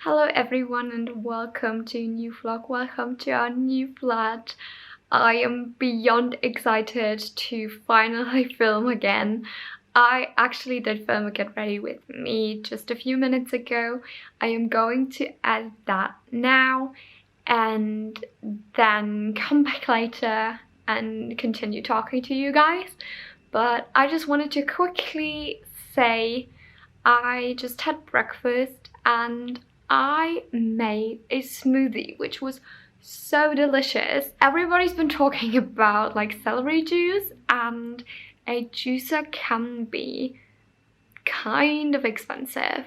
Hello everyone and welcome to a new vlog, welcome to our new flat. I am beyond excited to finally film again. I actually did film a Get Ready With Me just a few minutes ago. I am going to edit that now and then come back later and continue talking to you guys. But I just wanted to quickly say I just had breakfast and I made a smoothie which was so delicious. Everybody's been talking about like celery juice, and a juicer can be kind of expensive,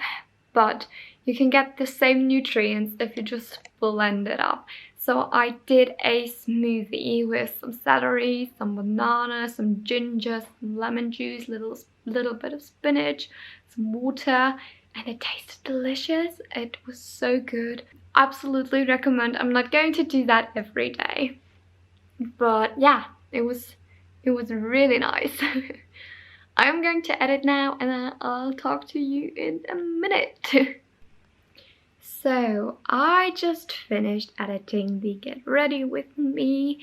but you can get the same nutrients if you just blend it up. So I did a smoothie with some celery, some banana, some ginger, some lemon juice, little bit of spinach, some water, and it tasted delicious. It was so good. Absolutely recommend. I'm not going to do that every day, but yeah, it was really nice. I'm going to edit now and then I'll talk to you in a minute. So I just finished editing the Get Ready With Me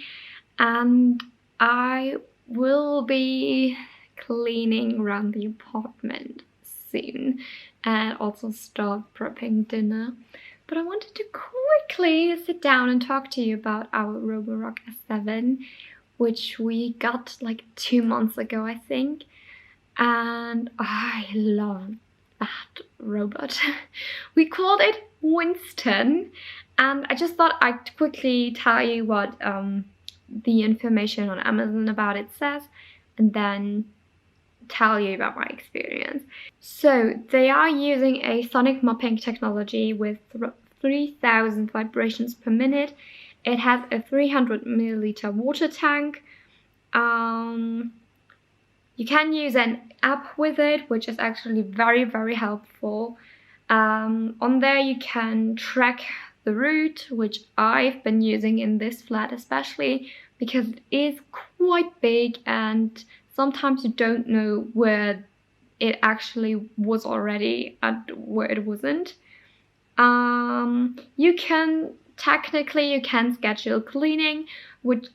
and I will be cleaning around the apartment soon and also start prepping dinner. But I wanted to quickly sit down and talk to you about our Roborock S7, which we got like 2 months ago, I think. And I love that robot. We called it Winston, and I just thought I'd quickly tell you what the information on Amazon about it says, and then tell you about my experience. So they are using a sonic mopping technology with 3,000 vibrations per minute. It has a 300 milliliter water tank. You can use an app with it, which is actually very helpful. On there you can track the route, which I've been using in this flat especially because it is quite big and sometimes you don't know where it actually was already and where it wasn't. You can schedule cleaning, which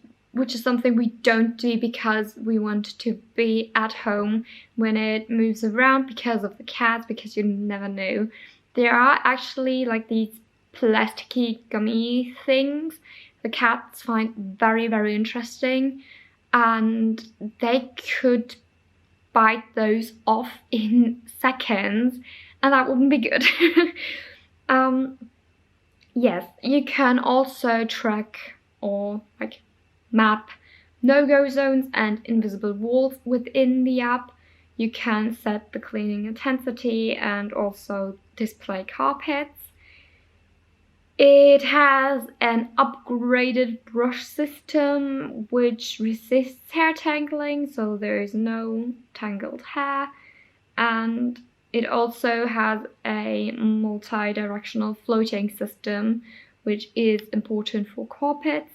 is something we don't do because we want to be at home when it moves around because of the cats, because you never know. There are actually like these plasticky gummy things the cats find very interesting, and they could bite those off in seconds, and that wouldn't be good. Yes, you can also track or like map no-go zones and invisible walls within the app. You can set the cleaning intensity and also display carpets. It has an upgraded brush system which resists hair tangling, so there is no tangled hair, and it also has a multi-directional floating system, which is important for carpets.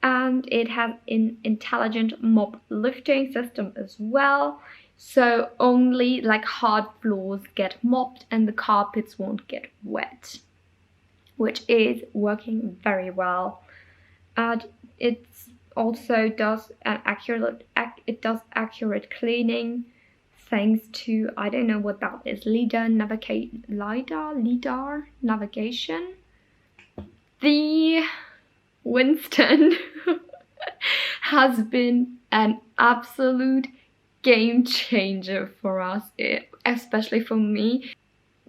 And it has an intelligent mop lifting system as well, so only like hard floors get mopped and the carpets won't get wet, which is working very well. And it also does accurate cleaning thanks to, I don't know what that is, lidar navigation. The Winston has been an absolute game changer for us, especially for me.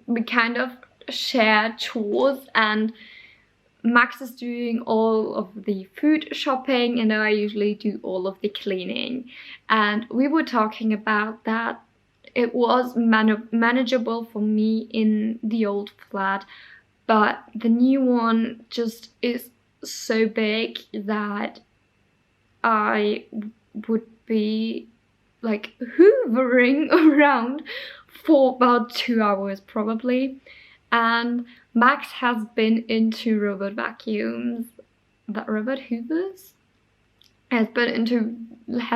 We kind of share chores, and Max is doing all of the food shopping and I usually do all of the cleaning. And we were talking about that it was manageable for me in the old flat, but the new one just is so big that I would be like hoovering around for about 2 hours probably. And Max has been into robot vacuums, that robot hoovers, has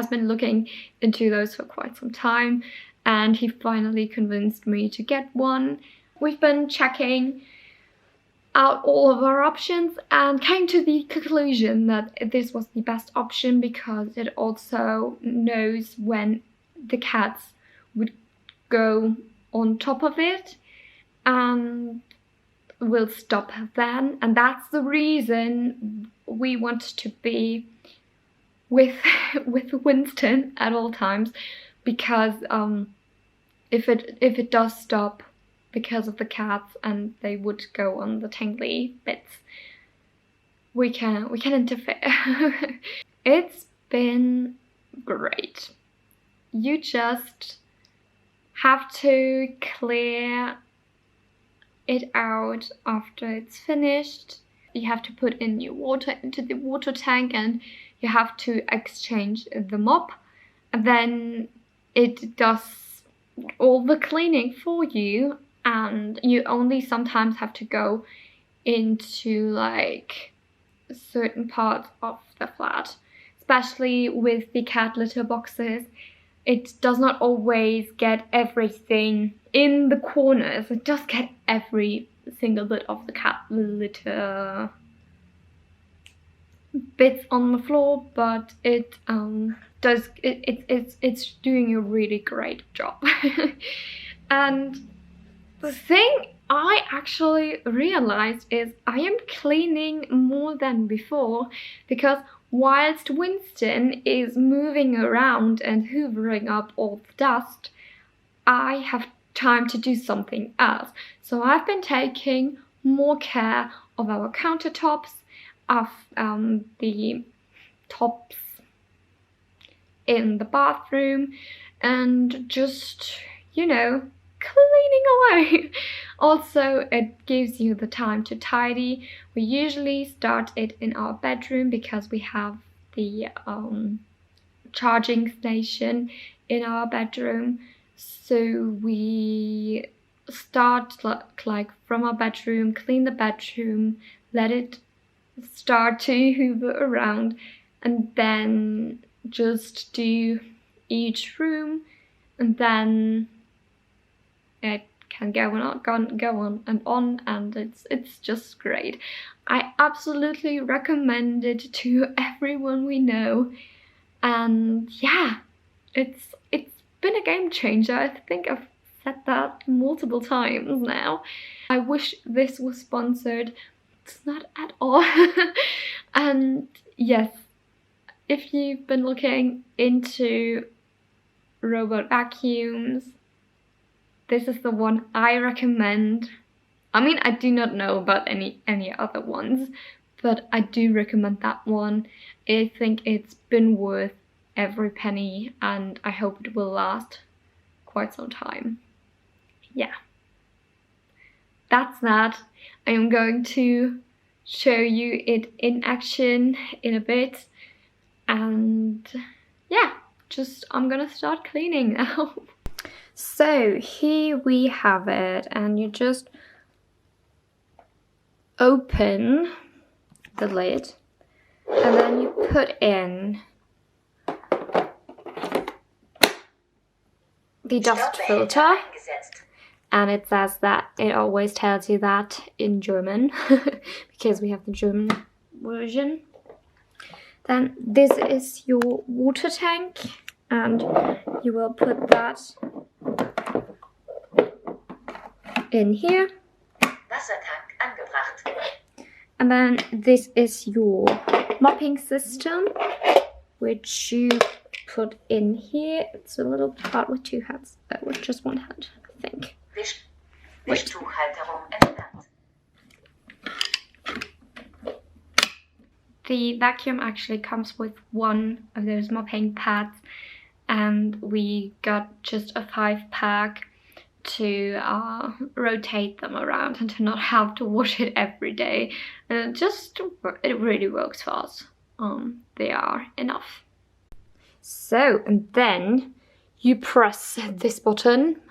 been looking into those for quite some time, and he finally convinced me to get one. We've been checking out all of our options and came to the conclusion that this was the best option because it also knows when the cats would go on top of it and will stop then. And that's the reason we want to be with Winston at all times, because if it does stop because of the cats and they would go on the tingly bits, we can interfere. It's been great. You just have to clear it out after it's finished. You have to put in new water into the water tank and you have to exchange the mop, and then it does all the cleaning for you, and you only sometimes have to go into like certain parts of the flat, especially with the cat litter boxes. It does not always get everything in the corners. It does get every single bit of the cat litter bits on the floor, but it's doing a really great job. And the thing I actually realized is I am cleaning more than before, because whilst Winston is moving around and hoovering up all the dust, I have time to do something else. So I've been taking more care of our countertops, of the tops in the bathroom, and just, you know, cleaning away. Also, it gives you the time to tidy. We usually start it in our bedroom because we have the charging station in our bedroom. So we start like from our bedroom, clean the bedroom, let it start to hoover around, and then just do each room, and then it can go on and on, and it's just great. I absolutely recommend it to everyone we know, and yeah, it's been a game changer. I think I've said that multiple times now. I wish this was sponsored. It's not at all. And yes, if you've been looking into robot vacuums, this is the one I recommend. I mean, I do not know about any other ones, but I do recommend that one. I think it's been worth every penny, and I hope it will last quite some time. Yeah, that's that. I am going to show you it in action in a bit, and yeah, I'm gonna start cleaning now. So here we have it, and you just open the lid and then you put in the dust filter, and it says that, it always tells you that in German because we have the German version. Then this is your water tank, and you will put that in here. And then this is your mopping system, which you put in here. It's a little part with two hands, with just one hand, I think. Wait. The vacuum actually comes with one of those mopping pads, and we got just a 5-pack to rotate them around and to not have to wash it every day. And it really works for us. They are enough. So, and then you press this button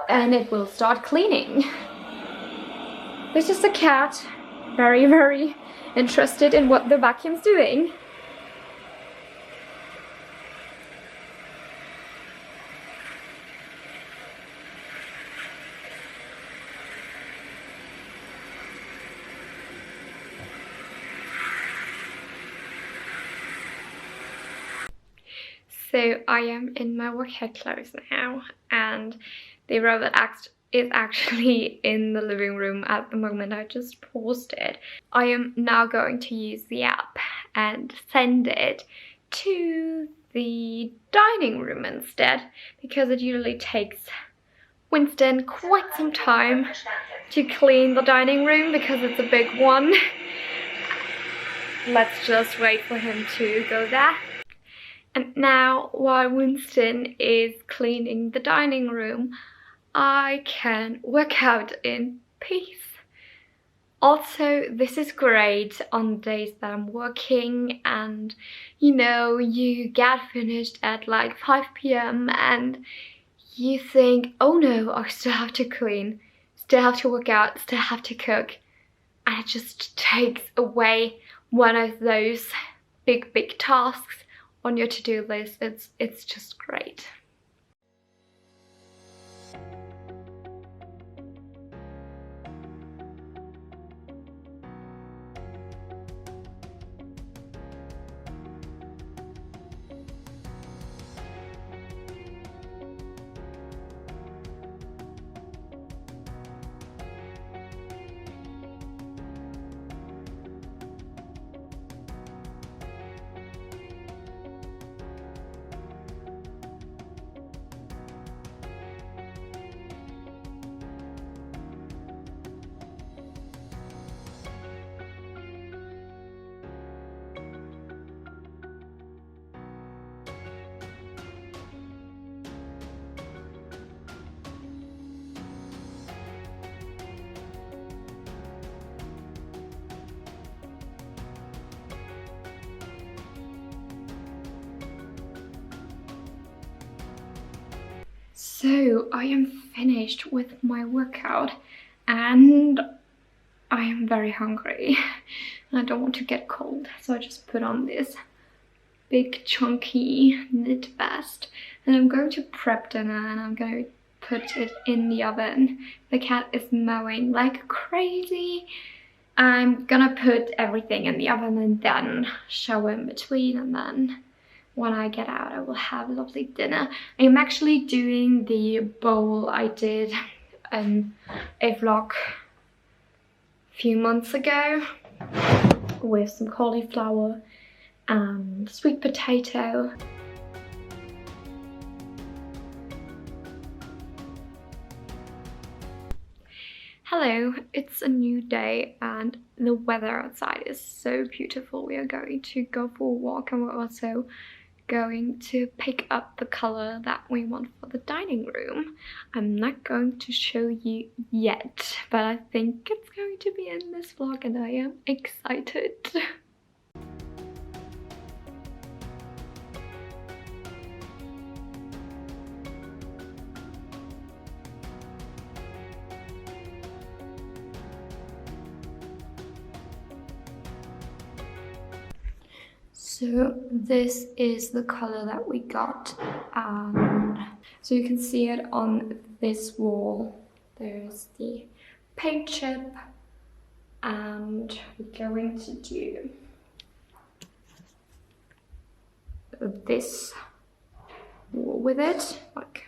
and it will start cleaning. This is the cat, very, very interested in what the vacuum's doing. So I am in my workout clothes now, and the robot is actually in the living room at the moment. I just paused it. I am now going to use the app and send it to the dining room instead, because it usually takes Winston quite some time to clean the dining room because it's a big one. Let's just wait for him to go there. And now, while Winston is cleaning the dining room, I can work out in peace. Also, this is great on days that I'm working and, you know, you get finished at like 5 p.m. and you think, oh no, I still have to clean, still have to work out, still have to cook. And it just takes away one of those big tasks on your to-do list. It's just great. So I am finished with my workout and I am very hungry and I don't want to get cold, so I just put on this big chunky knit vest and I'm going to prep dinner and I'm going to put it in the oven. The cat is mowing like crazy. I'm gonna put everything in the oven and then shower in between, and then when I get out I will have a lovely dinner. I am actually doing the bowl I did in a vlog a few months ago with some cauliflower and sweet potato. Hello, it's a new day and the weather outside is so beautiful. We are going to go for a walk and we're also going to pick up the color that we want for the dining room. I'm not going to show you yet, but I think it's going to be in this vlog and I am excited. So this is the color that we got, and so you can see it on this wall. There's the paint chip, and we're going to do this wall with it, like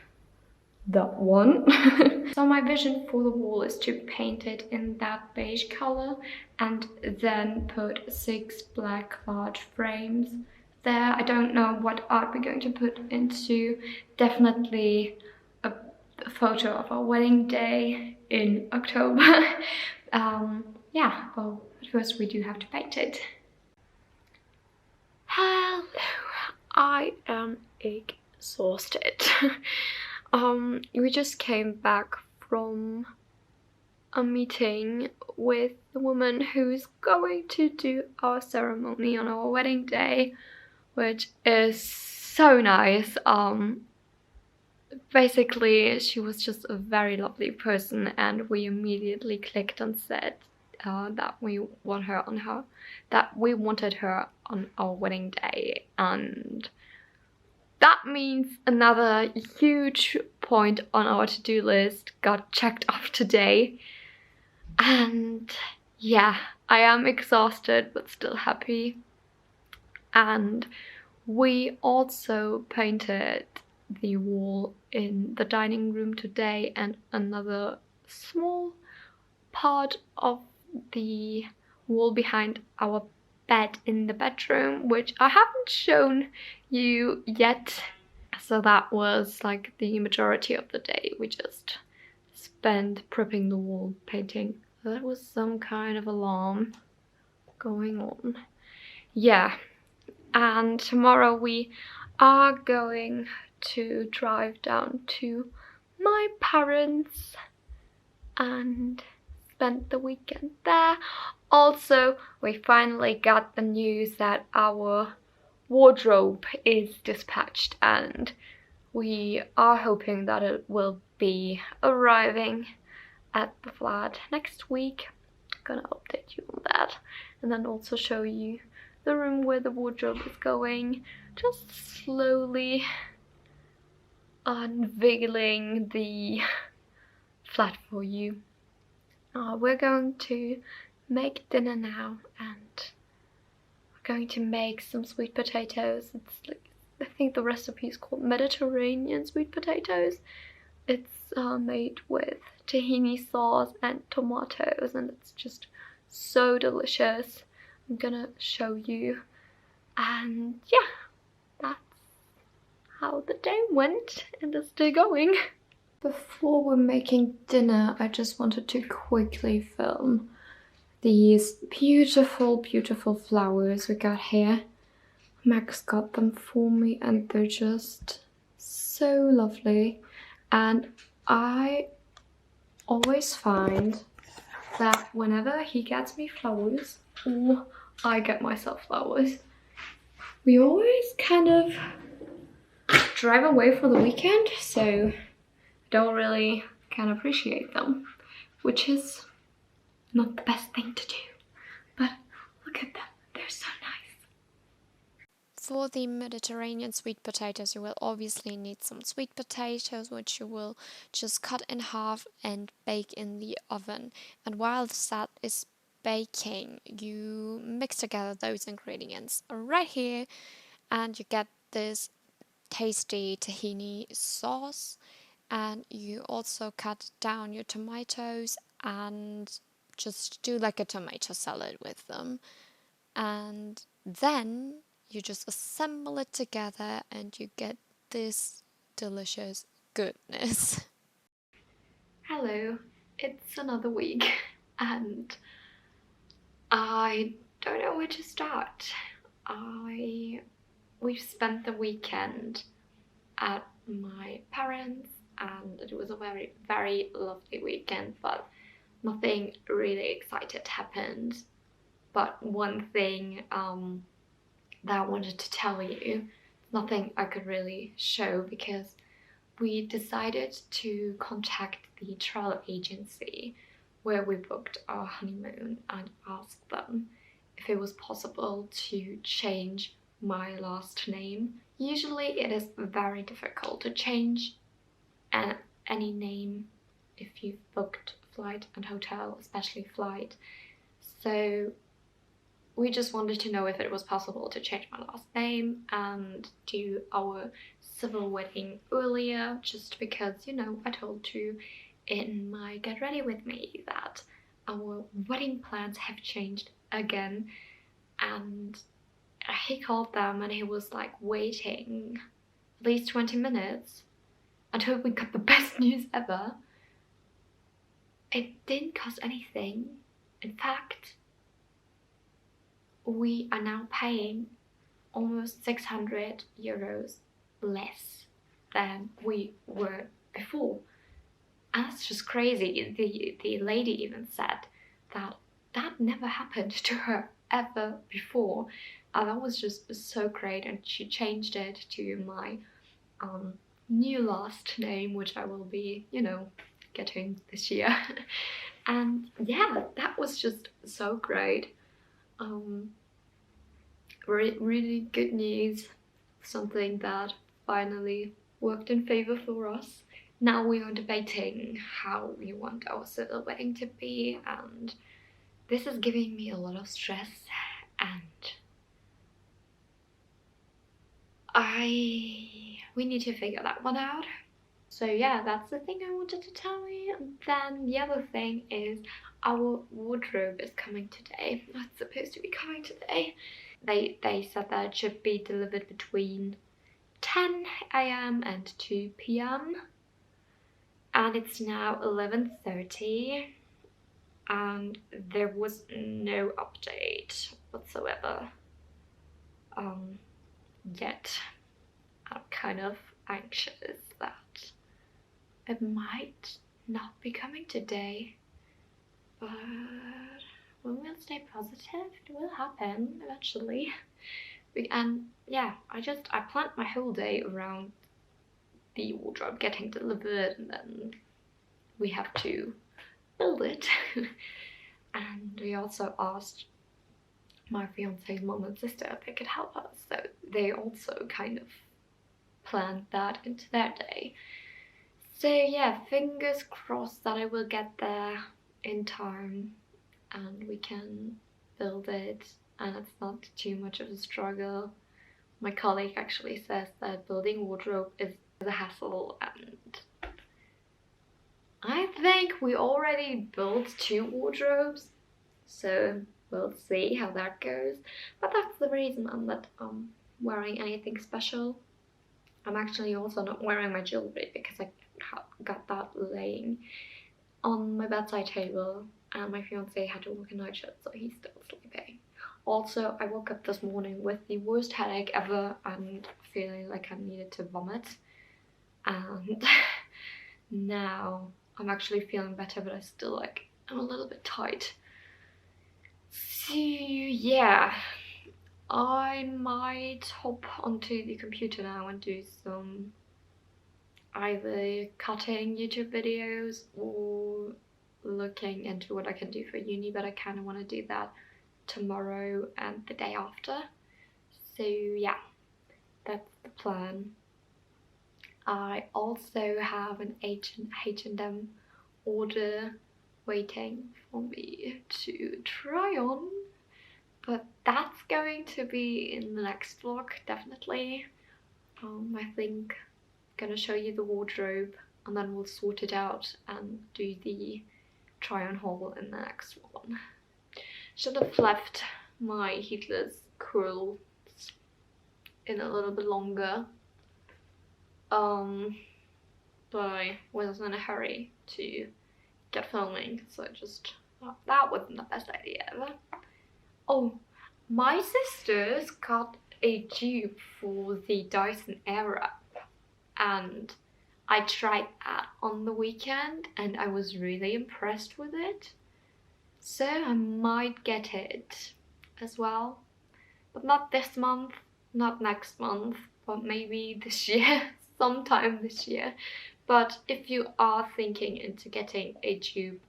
that one. So my vision for the wall is to paint it in that beige color and then put 6 black large frames there. I don't know what art we're going to put into. Definitely a photo of our wedding day in October. Yeah, well, first we do have to paint it. Hello, I am exhausted. We just came back from a meeting with the woman who's going to do our ceremony on our wedding day, which is so nice. Basically, she was just a very lovely person and we immediately clicked and said that we wanted her on our wedding day, and that means another huge point on our to-do list got checked off today. And yeah, I am exhausted but still happy. And We also painted the wall in the dining room today and another small part of the wall behind our bed in the bedroom, which I haven't shown you yet. So that was like the majority of the day. We just spent prepping the wall, painting. That was some kind of alarm going on. Yeah, and tomorrow we are going to drive down to my parents and spend the weekend there. Also, we finally got the news that our wardrobe is dispatched, and we are hoping that it will be arriving at the flat next week. I'm gonna update you on that, and then also show you the room where the wardrobe is going, just slowly unveiling the flat for you. We're going to make dinner now, and we're going to make some sweet potatoes. It's like, I think the recipe is called Mediterranean sweet potatoes. It's made with tahini sauce and tomatoes, and it's just so delicious. I'm gonna show you, and yeah, that's how the day went and it's still going. Before we're making dinner, I just wanted to quickly film these beautiful, beautiful flowers we got here. Max got them for me and they're just so lovely. And I always find that whenever he gets me flowers or I get myself flowers, we always kind of drive away for the weekend, so don't really can appreciate them, which is not the best thing to do. But look at them, they're so nice. For the Mediterranean sweet potatoes, you will obviously need some sweet potatoes, which you will just cut in half and bake in the oven. And while that is baking, you mix together those ingredients right here, and you get this tasty tahini sauce. And you also cut down your tomatoes and just do like a tomato salad with them. And then you just assemble it together and you get this delicious goodness. Hello, it's another week and I don't know where to start. We've spent the weekend at my parents and it was a very, very lovely weekend, but nothing really exciting happened. But one thing that I wanted to tell you, nothing I could really show because we decided to contact the travel agency where we booked our honeymoon and asked them if it was possible to change my last name. Usually it is very difficult to change any name if you've booked flight and hotel, especially flight. So we just wanted to know if it was possible to change my last name and do our civil wedding earlier, just because, you know, I told you in my Get Ready With Me that our wedding plans have changed again. And he called them and he was like waiting at least 20 minutes until we got the best news ever. It didn't cost anything. In fact, we are now paying almost 600 euros less than we were before. And that's just crazy. The lady even said that that never happened to her ever before. And that was just so great, and she changed it to my new last name, which I will be, you know, getting this year. And yeah, that was just so great. Really good news, something that finally worked in favor for us. Now we are debating how we want our civil wedding to be, and this is giving me a lot of stress, and we need to figure that one out. So yeah, that's the thing I wanted to tell you. And then the other thing is our wardrobe is coming today. It's supposed to be coming today. They said that it should be delivered between 10 a.m. and 2 p.m. and it's now 11:30 and there was no update whatsoever yet. I'm kind of anxious that it might not be coming today, but we will stay positive. It will happen eventually. And yeah, I planned my whole day around the wardrobe getting delivered, and then we have to build it. And we also asked my fiance's mom and sister if they could help us, so they also kind of planned that into their day. So yeah, fingers crossed that I will get there in time and we can build it and it's not too much of a struggle. My colleague actually says that building wardrobe is a hassle, and I think we already built 2 wardrobes, so we'll see how that goes. But that's the reason I'm not wearing anything special. I'm actually also not wearing my jewelry because I got that laying on my bedside table and my fiance had to work a night shift, so he's still sleeping. Also, I woke up this morning with the worst headache ever and feeling like I needed to vomit, and now I'm actually feeling better, but I still I'm a little bit tight. So yeah, I might hop onto the computer now and do some either cutting YouTube videos or looking into what I can do for uni, but I kind of want to do that tomorrow and the day after. So yeah, that's the plan. I also have an H&M order waiting for me to try on, but that's going to be in the next vlog, definitely. I think I'm gonna show you the wardrobe and then we'll sort it out and do the try on haul in the next one. Should have left my heatless curls in a little bit longer, but I was in a hurry to get filming, so that wasn't the best idea ever. Oh, my sisters got a dupe for the Dyson Airwrap, and I tried that on the weekend and I was really impressed with it. So I might get it as well, but not this month, not next month, but maybe this year, sometime this year. But if you are thinking into getting a dupe,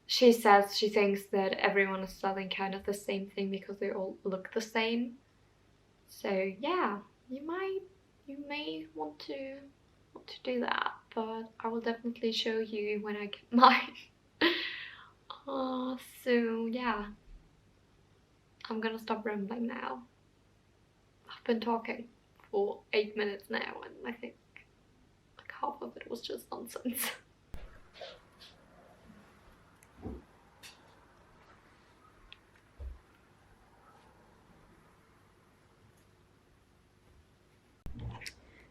she says she thinks that everyone is selling kind of the same thing because they all look the same. So yeah, you may want to do that, but I will definitely show you when I get mine. So yeah, I'm gonna stop rambling now. I've been talking for 8 minutes now and I think like half of it was just nonsense.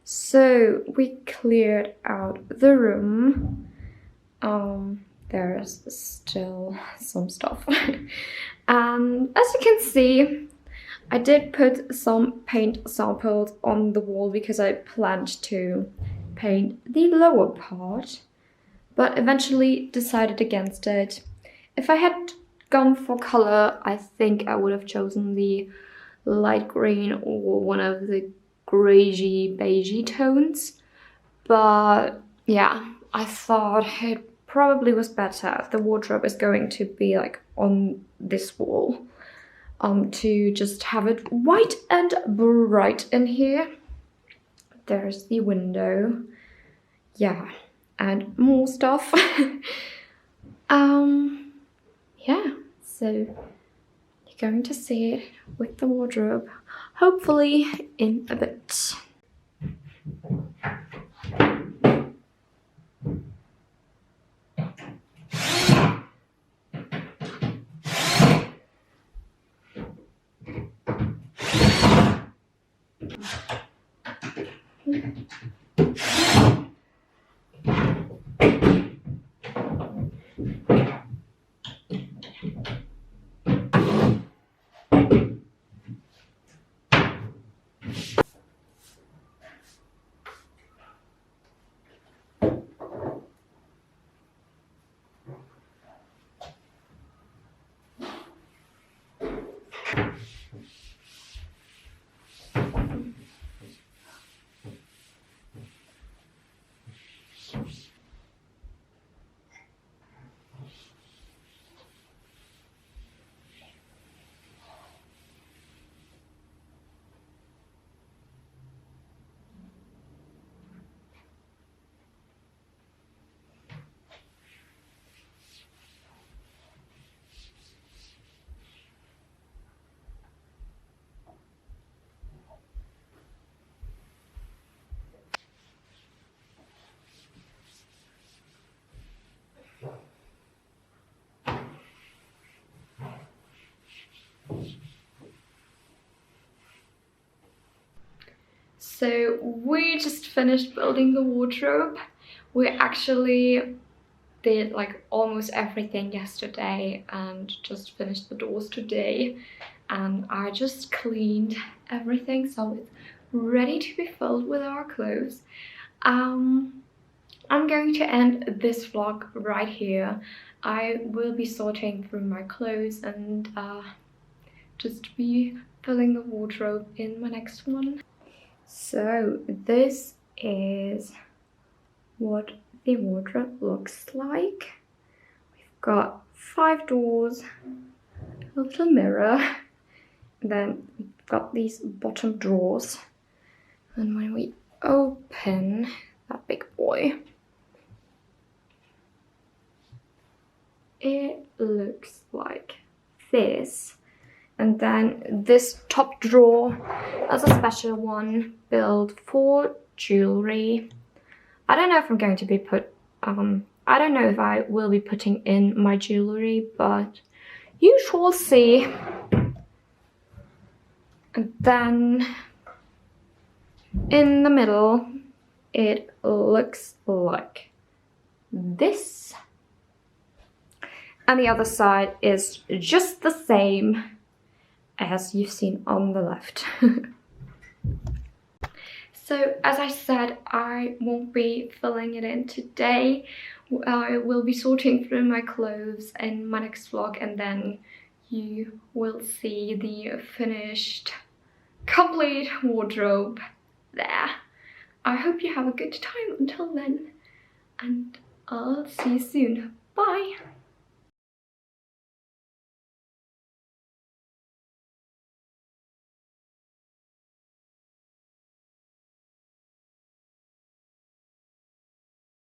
So we cleared out the room. There's still some stuff. And as you can see, I did put some paint samples on the wall because I planned to paint the lower part, but eventually decided against it. If I had gone for color, I think I would have chosen the light green or one of the grayy beigey tones, but yeah, I thought it probably was better. The wardrobe is going to be like on this wall, to just have it white and bright in here. There's the window, yeah, and more stuff. Yeah, so you going to see it with the wardrobe, hopefully in a bit. So we just finished building the wardrobe. We actually did like almost everything yesterday and just finished the doors today. And I just cleaned everything so it's ready to be filled with our clothes. I'm going to end this vlog right here. I will be sorting through my clothes and just be filling the wardrobe in my next one. So this is what the wardrobe looks like. We've got 5 doors, a little mirror, and then we've got these bottom drawers. And when we open that big boy, it looks like this. And then this top drawer is a special one built for jewelry. I don't know if I'm going to be I don't know if I will be putting in my jewelry, but you shall see. And then in the middle, it looks like this. And the other side is just the same as you've seen on the left. So as I said, I won't be filling it in today. I will be sorting through my clothes in my next vlog, and then you will see the finished, complete wardrobe there. I hope you have a good time until then, and I'll see you soon. Bye!